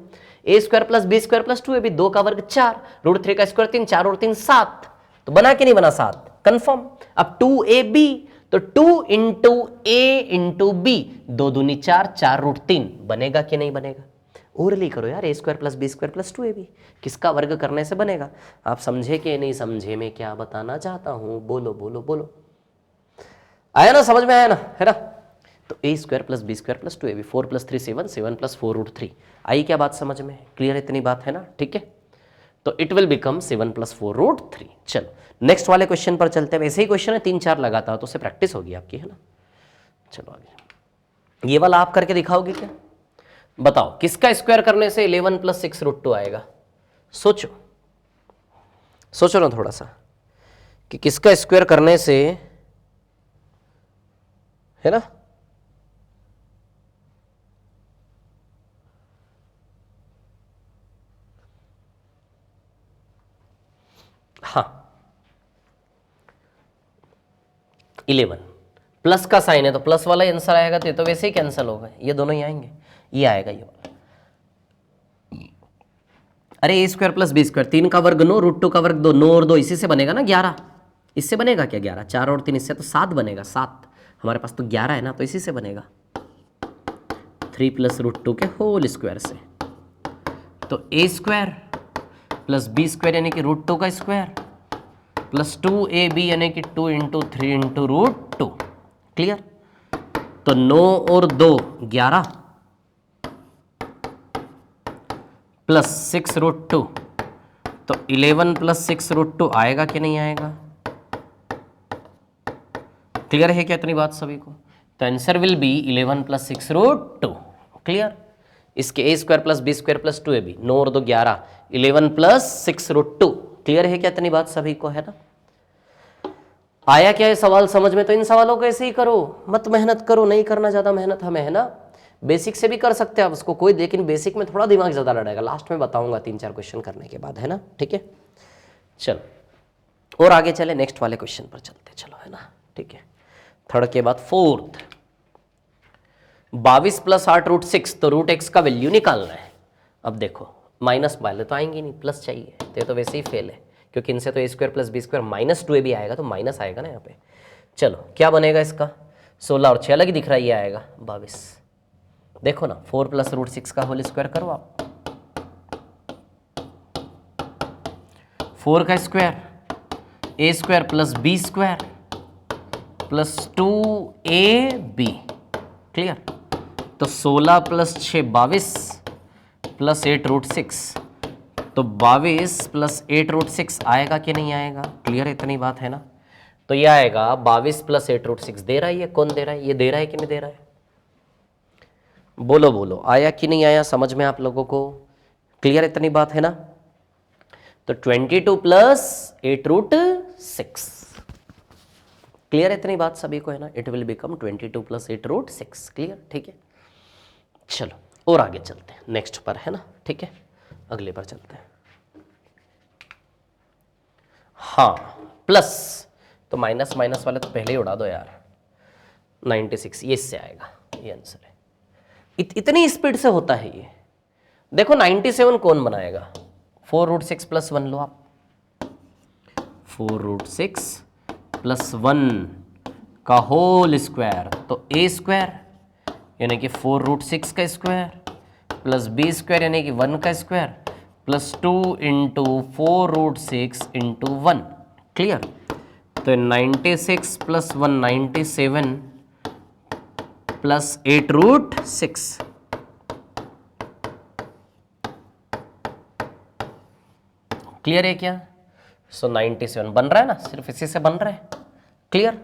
a² + b² + 2ab, 2 का वर्ग 4, रूट 3 का स्क्वायर 3, 4 और 3 7, तो बना कि नहीं बना? 7 कंफर्म। अब 2ab, तो 2 × a × b, 2 दूनी 4, 4 रूट 3, बनेगा कि नहीं बनेगा? ओरली करो यार, a² + b² + 2ab, किसका वर्ग करने से बनेगा? आप समझे कि नहीं समझे मैं क्या बताना चाहता हूं? बोलो बोलो बोलो, आया ना, समझ में आया ना, है ना? तो a² + b² + 2ab, 4 + 3 7, 7 + 4 रूट 3, आई क्या बात समझ में? क्लियर इतनी बात है ना, ठीक है। तो इट विल बिकम 7 + 4 रूट 3। चलो नेक्स्ट वाले क्वेश्चन पर चलते हैं। ऐसे ही क्वेश्चन है 3-4 लगाता तो उससे प्रैक्टिस होगी आपकी, है ना। चलो आगे, ये वाला आप करके दिखाओगे क्या? बताओ किसका स्क्वायर करने से 11 + 6 रूट 2 आएगा? सोचो सोचो ना थोड़ा सा, कि किसका स्क्वायर करने से, है ना। हाँ 11 प्लस का साइन है तो प्लस वाला ही आंसर आएगा, तो वैसे ही कैंसिल होगा, ये दोनों ही आएंगे, ये आएगा ये वाला। अरे a² + b², 3 का वर्ग 9, रूट 2 का वर्ग 2, 9 और 2 इसी से बनेगा ना 11। इससे बनेगा क्या 11? 4 और 3 इससे तो 7 बनेगा, 7 हमारे पास तो 11 है ना, तो इसी से बनेगा 3 + रूट 2 के होल स्क्वायर से। तो a² + b² यानी कि रूट 2 का स्क्वायर प्लस 2ab यानी कि 2 × 3 × रूट 2, क्लियर। तो 9 और 2 11 प्लस 6 रूट 2, तो 11 + 6 रूट 2 आएगा कि नहीं आएगा? क्लियर है क्या इतनी बात सभी को? तो answer will be 11 + 6 root 2, clear. इसके a² + b² + 2ab, 9 और 2 11, 11 + 6 रूट 2, क्लियर है क्या इतनी बात सभी को, है ना। आया क्या है सवाल समझ में? तो इन सवालों को ऐसे ही करो, मत मेहनत करो, नहीं करना ज़्यादा मेहनत हमें, है ना। बेसिक से भी कर सकते हैं आप उसको कोई, लेकिन बेसिक में थोड़ा दिमाग ज़्यादा लड़ेगा, लास्ट में बताऊंगा 3-4 क्वेश्चन करने के बाद, है ना। ठीक है, चलो और आगे चले, नेक्स्ट वाले क्वेश्चन पर चलते, चलो, है ना। ठीक है, थर्ड के बाद फोर्थ, 22 + 8√6, तो √x का वैल्यू निकालना है। अब देखो माइनस वाले तो आएंगे नहीं, प्लस चाहिए, तो ये तो वैसे ही फेल है, क्योंकि इनसे तो a² + b² -2ab आएगा, तो माइनस आएगा ना यहाँ पे। चलो क्या बनेगा इसका, 16 और 6 अलग ही दिख रहा है, ये आएगा 22। देखो ना, 4 + √6 का होल स्क्वायर करो आप, 4 का square, a² + b² + 2ab, clear. तो 16 + 6 22 + 8√6, तो 22 + 8√6 आएगा कि नहीं आएगा? क्लियर, इतनी बात है ना। तो ये आएगा 22 + 8√6 दे रहा है, ये कौन दे रहा है? ये दे रहा है कि नहीं दे रहा है? बोलो बोलो, आया कि नहीं आया समझ में आप लोगों को? क्लियर, इतनी बात है ना। तो 22 + 8√6, क्लियर, इतनी बात सभी को है ना। इट विल बिकम 22 + 8√6, क्लियर, ठीक है। चलो और आगे चलते हैं, नेक्स्ट पर, है ना। ठीक है, अगले पर चलते हैं। हाँ, प्लस, तो माइनस माइनस वाले तो पहले ही उड़ा दो यार, 96, ये इससे आएगा, ये आंसर है। इतनी स्पीड से होता है ये। देखो 97 कौन बनाएगा? 4√6 + 1 लो आप, 4√6 + 1 का होल स्क्वायर, तो a² यानी कि 4√6 का स्क्वायर प्लस b² यानी कि 1 का स्क्वायर प्लस 2 × 4√6 × 1, क्लियर। तो 96 + 1 97 प्लस 8√6, क्लियर है क्या? सो 97 बन रहा है ना, सिर्फ इसी से बन रहा है, क्लियर।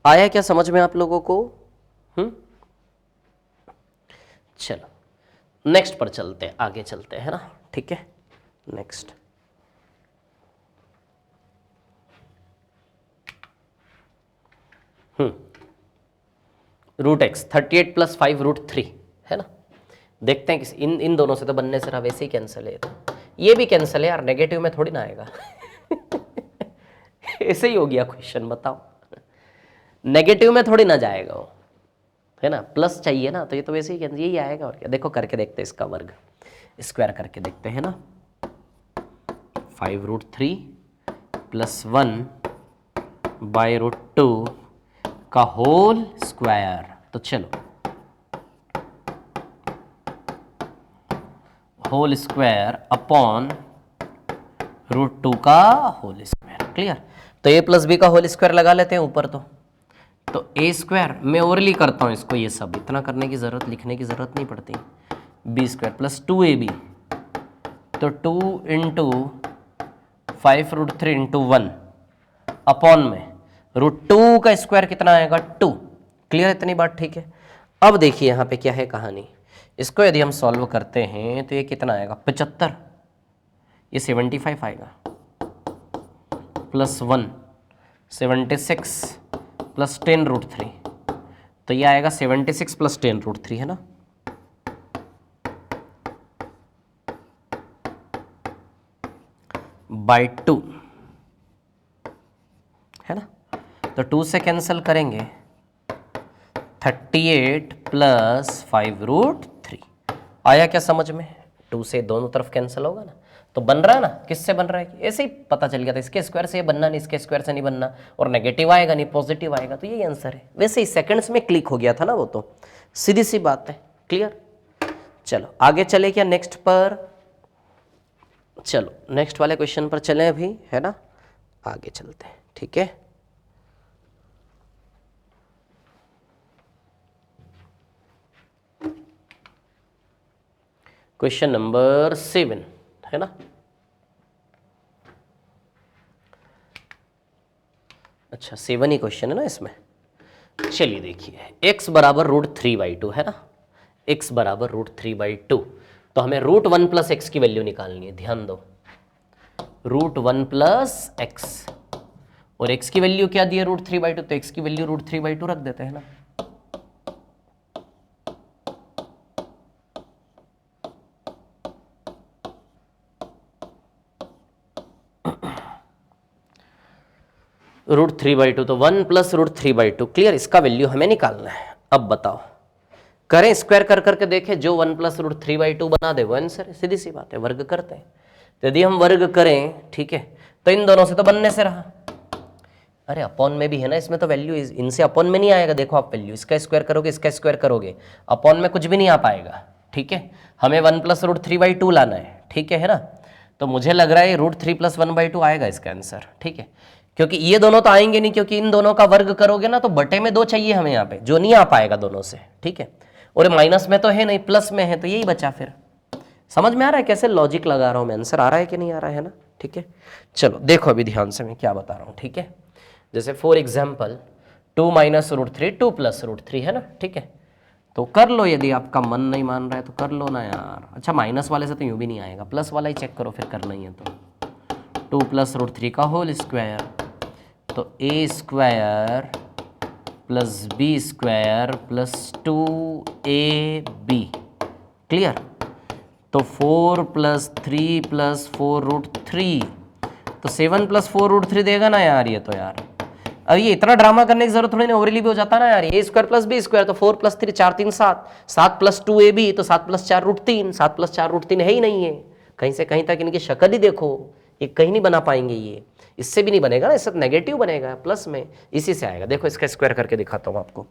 आया क्या समझ में आप लोगों को? चलो नेक्स्ट पर चलते हैं, आगे चलते हैं, है ना। ठीक है, नेक्स्ट, √x 38 + 5√3, है ना। देखते हैं किस इन दोनों से तो बनने से रहा, वैसे ही कैंसिल है, तो ये भी कैंसिल है यार, नेगेटिव में थोड़ी ना आएगा। ऐसे ही हो गया क्वेश्चन, बताओ, नेगेटिव में थोड़ी ना जाएगा वो, है ना। प्लस चाहिए ना, तो ये तो वैसे ही कैंसिल, यही आएगा और क्या। देखो करके देखते हैं, इसका वर्ग स्क्वायर करके देखते हैं ना। 5√3 + 1 / √2 का होल स्क्वायर, तो चलो होल स्क्वायर अपॉन √2 का होल स्क्वायर, क्लियर। तो a + b का होल स्क्वायर लगा लेते हैं ऊपर, तो a² मैं ओरली करता हूँ इसको, ये सब इतना करने की जरूरत, लिखने की जरूरत नहीं पड़ती। b² + 2ab, तो 2 × 5√3 × 1 अपॉन में √2 का स्क्वायर कितना आएगा? 2, क्लियर, इतनी बात ठीक है। अब देखिए यहाँ पे क्या है कहानी, इसको यदि हम सॉल्व करते हैं तो ये कितना आएगा? 75, ये 75 आएगा, प्लस 1 76 + 10√3, तो ये आएगा 76 + 10√3, है ना। बाय 2, है ना। तो 2 से कैंसिल करेंगे, 38 + 5√3 आया क्या समझ में? 2 से दोनों तरफ कैंसिल होगा ना, तो बन रहा है ना। किससे बन रहा है? ऐसे ही पता चल गया था, इसके स्क्वायर से ये बनना नहीं, इसके स्क्वायर से नहीं बनना, और नेगेटिव आएगा नहीं, पॉजिटिव आएगा, तो यही आंसर है। वैसे ही सेकंड्स में क्लिक हो गया था ना वो, तो सीधी सी बात है, क्लियर। चलो आगे चले क्या नेक्स्ट पर? चलो नेक्स्ट वाले क्वेश्चन पर चलें अभी, है ना, आगे चलते हैं, ठीक है। क्वेश्चन नंबर 7, है ना। अच्छा 7 ही क्वेश्चन है ना इसमें। चलिए देखिए, x बराबर √3/2 है ना, x बराबर √3/2, तो हमें √1 + x की वैल्यू निकालनी है। ध्यान दो, √1 + x, और x की वैल्यू क्या दी है √3/2, तो x की वैल्यू √3/2 रख देते हैं ना। √3/2 तो 1 + √3/2 क्लियर, इसका वैल्यू हमें निकालना है। अब बताओ, करें स्क्वायर कर करके देखें, जो 1 + √3/2 बना दे वो आंसर है, सीधी सी बात है। वर्ग करते हैं, तो यदि हम वर्ग करें, ठीक है, तो इन दोनों से तो बनने से रहा, अरे अपॉन में भी है ना, इसमें तो वैल्यू इनसे अपॉन में नहीं आएगा। देखो आप वैल्यू इसका स्क्वायर करोगे, इसका स्क्वायर करोगे, अपॉन में कुछ भी नहीं आ पाएगा, ठीक है। हमें 1 + √3/2 लाना है, ठीक है ना। तो मुझे लग रहा है √3 + 1/2 आएगा इसका आंसर, ठीक है, क्योंकि ये दोनों तो आएंगे नहीं, क्योंकि इन दोनों का वर्ग करोगे ना तो बटे में 2 चाहिए हमें यहाँ पे, जो नहीं आ पाएगा दोनों से, ठीक है। और माइनस में तो है नहीं, प्लस में है, तो यही बचा। फिर समझ में आ रहा है कैसे लॉजिक लगा रहा हूँ मैं, आंसर आ रहा है कि नहीं आ रहा है ना, ठीक है। चलो देखो अभी ध्यान से मैं क्या बता रहा हूँ, ठीक है। जैसे फॉर एग्जाम्पल 2 - √3 2 + √3 है ना, ठीक है। तो कर लो, यदि आपका मन नहीं मान रहा है तो कर लो ना यार। अच्छा माइनस वाले से तो यूं भी नहीं आएगा, प्लस वाला ही चेक करो फिर, करना ही है तो 2 + √3 का होल स्क्वायर, तो a² + b² + 2ab क्लियर। तो 4 + 3 + 4√3, तो 7 + 4√3 देगा ना यार ये तो यार। अब ये इतना ड्रामा करने की जरूरत थोड़ी नहीं, ओवरली भी हो जाता ना यार। a² + b² तो 4 + 3 4 3 7, 7 + 2ab तो 7 + 4 √3, 7 + 4 √3 है ही नहीं है। कहीं से कहीं तक इनकी शक्ल ही देखो, ये कहीं नहीं बना पाएंगे, ये इससे भी नहीं बनेगा ना, इससे नेगेटिव बनेगा, प्लस में इसी से आएगा। देखो इसका स्क्वायर करके दिखाता हूँ आपको।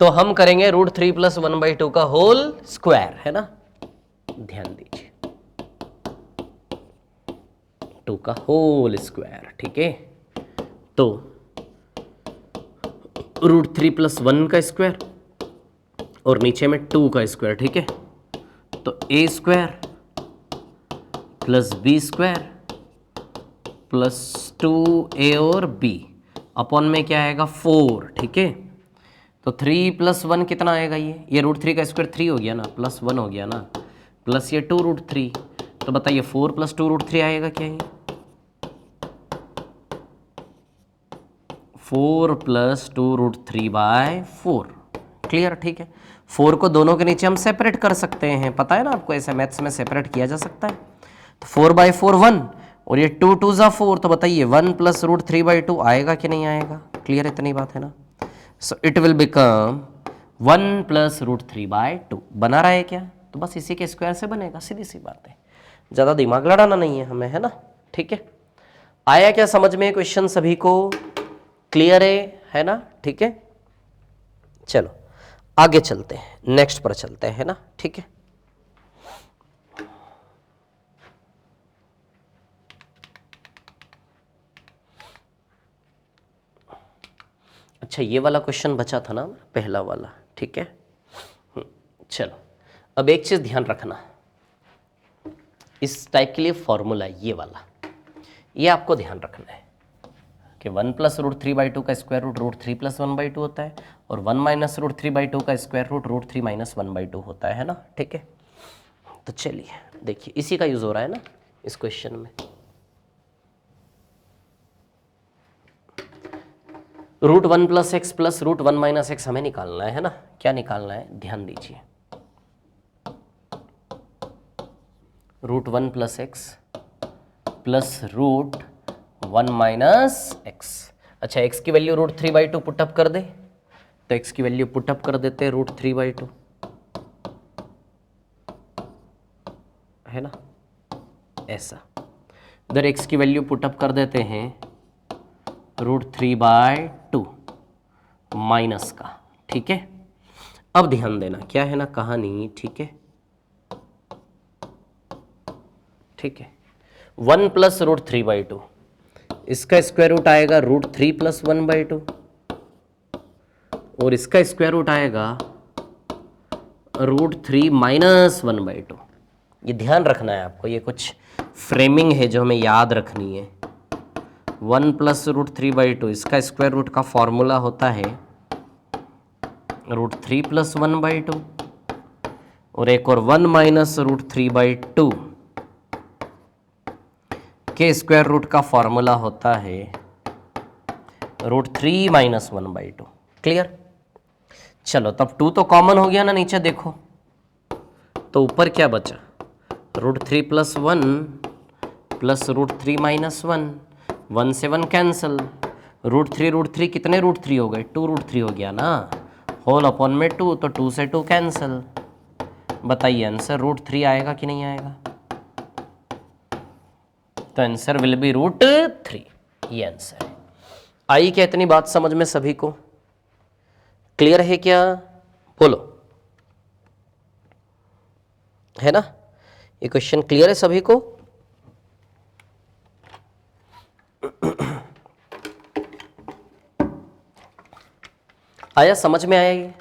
तो हम करेंगे √3 + 1/2 का होल स्क्वायर, है ना, ध्यान दीजिए 2 का होल स्क्वायर, ठीक है। तो √3 + 1 का स्क्वायर और नीचे में 2 का स्क्वायर, ठीक है। तो a² + b² + 2a और b अपॉन में क्या आएगा 4, ठीक है। तो 3 + 1 कितना आएगा, ये √3 का स्क्वायर 3 हो गया ना, प्लस 1 हो गया ना, प्लस ये 2 √3, तो बताइए 4 + 2 √3 आएगा क्या, ये 4 + 2 √3/4 क्लियर, ठीक है। 4 को दोनों के नीचे हम सेपरेट कर सकते हैं, पता है ना आपको, ऐसे मैथ्स में सेपरेट किया जा सकता है। तो 4/4 1 और ये 2 2 ज़ा 4, तो बताइए 1 + √3/2 आएगा कि नहीं आएगा, क्लियर, इतनी बात है ना। सो इट विल बिकम 1 + √3/2 बना रहा है क्या, तो बस इसी के स्क्वायर से बनेगा, सीधी सी बात है, ज़्यादा दिमाग लड़ाना नहीं है हमें, है ना, ठीक है। आया क्या समझ में क्वेश्चन सभी को, क्लियर है ना, ठीक है। चलो आगे चलते हैं, नेक्स्ट पर चलते हैं ना, ठीक है। अच्छा ये वाला क्वेश्चन बचा था ना, पहला वाला, ठीक है। चलो अब एक चीज ध्यान रखना, इस टाइप के लिए फॉर्मूला ये वाला, ये आपको ध्यान रखना है कि 1 + √3/2 का स्क्वायर रूट √3 + 1/2 होता है, और 1 - √3/2 का स्क्वायर रूट √3 - 1/2 होता है ना, ठीक है। तो चलिए देखिए, इसी का यूज हो रहा है ना इस क्वेश्चन में। √1 + x + √1 - x हमें निकालना है ना, क्या निकालना है, ध्यान दीजिए। √1 + x + √1 - x। अच्छा x की वैल्यू √3/2 पुटअप कर दे, तो x की वैल्यू पुटअप कर देते हैं √3/2, है ना, ऐसा। इधर x की वैल्यू पुटअप कर देते हैं √3/2 माइनस का, ठीक है। अब ध्यान देना क्या है ना कहानी, ठीक है, ठीक है। 1 + √3/2, इसका स्क्वायर रूट आएगा √3 + 1/2, और इसका स्क्वायर रूट आएगा √3 - 1/2। ये ध्यान रखना है आपको, ये कुछ फ्रेमिंग है जो हमें याद रखनी है। 1 + √3/2 इसका स्क्वायर रूट का फॉर्मूला होता है √3 + 1/2, और एक और 1 - √3/2 के स्क्वायर रूट का फॉर्मूला होता है √3 - 1/2। क्लियर? चलो तब 2 तो कॉमन हो गया ना, नीचे देखो तो ऊपर क्या बचा, √3 + 1 + √3 - 1, 1 से 1 कैंसिल, √3 कितने √3 हो गए, 2 √3 हो गया ना, होल अपॉन में 2, तो 2 से 2 कैंसिल। बताइए आंसर √3 आएगा कि नहीं आएगा? तो आंसर विल बी √3। ये आंसर है। आई क्या इतनी बात समझ में सभी को? क्लियर है क्या? बोलो, है ना? ये क्वेश्चन क्लियर है सभी को? आया, समझ में आया ये?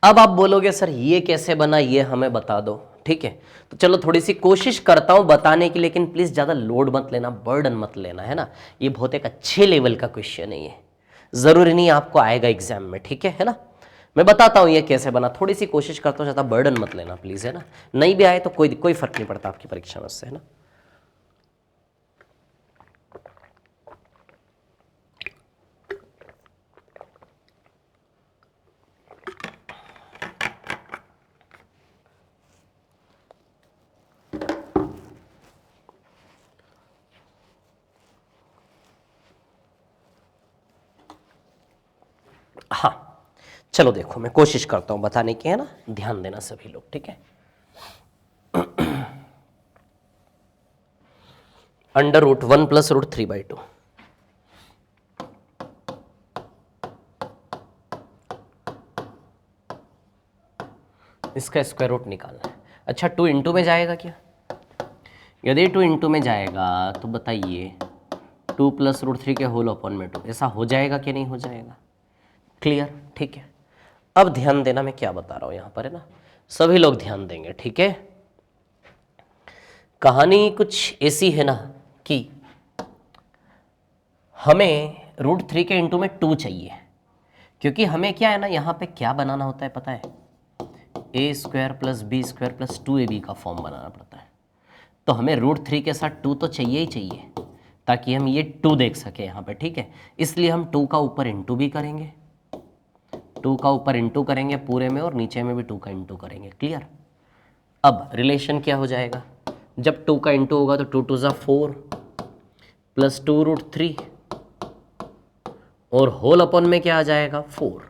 अब आप बोलोगे सर ये कैसे बना, ये हमें बता दो। ठीक है, तो चलो थोड़ी सी कोशिश करता हूं बताने की, लेकिन प्लीज ज्यादा लोड मत लेना, बर्डन मत लेना, है ना? ये बहुत एक अच्छे लेवल का क्वेश्चन है, ये जरूरी नहीं आपको आएगा एग्जाम में। ठीक है ना? मैं बताता हूं ये कैसे बना, थोड़ी सी कोशिश करता हूं, ज्यादा बर्डन मत लेना प्लीज, है ना? नहीं भी आए तो कोई फर्क नहीं पड़ता आपकी परीक्षा में उससे, है ना? हाँ चलो देखो, मैं कोशिश करता हूं बताने की, है ना? ध्यान देना सभी लोग, ठीक है? √1 + √3/2, इसका स्क्वायर रूट निकालना है। अच्छा 2 इंटू में जाएगा क्या? यदि 2 इंटू में जाएगा तो बताइए 2 + √3 के होल अपॉन में 2, ऐसा हो जाएगा कि नहीं हो जाएगा? क्लियर? ठीक है, अब ध्यान देना मैं क्या बता रहा हूं यहां पर, है ना? सभी लोग ध्यान देंगे, ठीक है? कहानी कुछ ऐसी है ना कि हमें √3 के इंटू में 2 चाहिए, क्योंकि हमें क्या है ना, यहां पे क्या बनाना होता है पता है? a² + b² + 2ab का फॉर्म बनाना पड़ता है। तो हमें √3 के साथ 2 तो चाहिए ही चाहिए, ताकि हम ये 2 देख सके यहाँ पे, ठीक है? इसलिए हम 2 का ऊपर इंटू भी करेंगे, 2 का ऊपर इंटू करेंगे पूरे में, और नीचे में भी 2 का इंटू करेंगे। क्लियर? अब रिलेशन क्या हो जाएगा, जब 2 का इंटू होगा तो 2 × 2 = 4 + 2 √3, और होल अपॉन में क्या आ जाएगा, 4।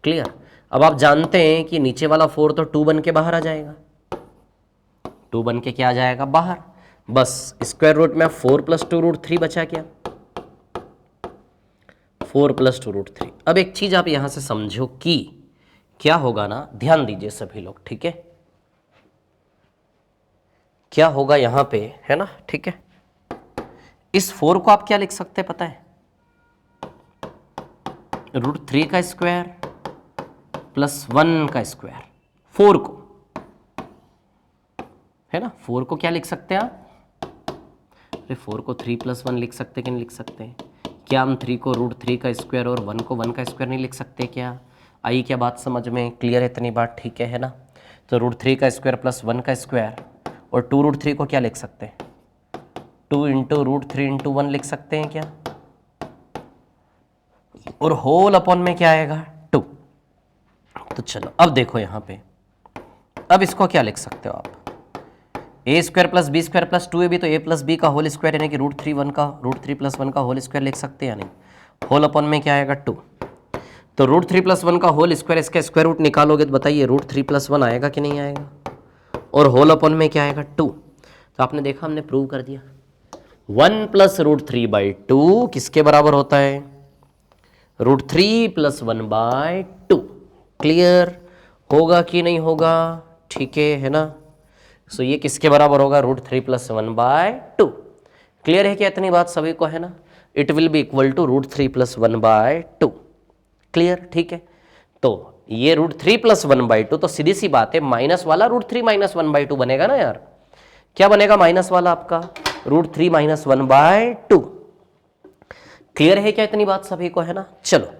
क्लियर? अब आप जानते हैं कि नीचे वाला 4 तो 2 बन के बाहर आ जाएगा, 2 बन के क्या आ जाएगा, बाहर। बस स्क्वायर रूट में 4 + 2 √3 बचा क्या, 4 + 2 √3। अब एक चीज आप यहां से समझो कि क्या होगा ना, ध्यान दीजिए सभी लोग, ठीक है? क्या होगा यहां पे, है ना? ठीक है, इस 4 को आप क्या लिख सकते हैं पता है? √3 का स्क्वायर + 1 का स्क्वायर, 4 को, है ना? 4 को क्या लिख सकते हैं आप? अरे 4 को 3 + 1 लिख सकते कि नहीं लिख सकते? क्या हम 3 को √3 का स्क्वायर और 1 को 1 का स्क्वायर नहीं लिख सकते क्या? आई क्या बात समझ में? क्लियर है इतनी बात? ठीक है ना? तो √3 का स्क्वायर + 1 का स्क्वायर, और 2 √3 को क्या लिख सकते हैं? 2 × √3 × 1 लिख सकते हैं क्या? और होल अपॉन में क्या आएगा, 2। तो चलो अब देखो यहां पे, अब इसको क्या लिख सकते हो आप? a² + b² + 2ab, तो a + b का होल स्क्वायर, यानी कि √3 + 1 का होल स्क्वायर लिख सकते हैं या नहीं? होल अपॉन में क्या आएगा, 2। तो √3 + 1 का होल स्क्वायर, इसका स्क्वायर रूट निकालोगे तो बताइए √3 + 1 आएगा कि नहीं आएगा? और होल अपॉन में क्या आएगा, 2। तो आपने देखा, हमने प्रूव कर दिया 1 + √3/2 किसके बराबर होता है, √3 + 1/2। क्लियर होगा कि नहीं होगा? ठीक है ना? सो ये किसके बराबर होगा, √3 + 1/2। क्लियर है क्या इतनी बात सभी को, है ना? It will be equal to √3 + 1/2। Clear? ठीक है, तो ये √3 + 1/2, तो सीधी सी बात है माइनस वाला √3 - 1/2 बनेगा ना यार। क्या बनेगा माइनस वाला आपका, √3 - 1/2। क्लियर है क्या इतनी बात सभी को, है ना? चलो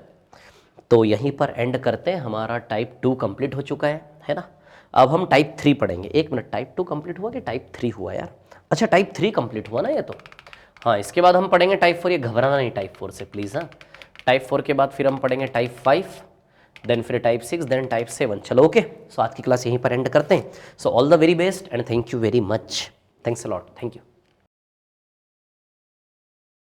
तो यहीं पर एंड करते हैं, हमारा टाइप 2 कंप्लीट हो चुका है ना? अब हम टाइप 3 पढ़ेंगे। एक मिनट, टाइप 2 कंप्लीट हुआ कि टाइप 3 हुआ यार? अच्छा टाइप 3 कंप्लीट हुआ ना ये तो। हाँ, इसके बाद हम पढ़ेंगे टाइप 4। ये घबराना नहीं टाइप 4 से प्लीज़, हाँ? टाइप 4 के बाद फिर हम पढ़ेंगे टाइप 5, देन फिर टाइप 6, देन टाइप 7। चलो ओके, सो आज की क्लास यहीं पर एंड करते हैं। So all the very best and thank you very much. Thanks a lot, thank you.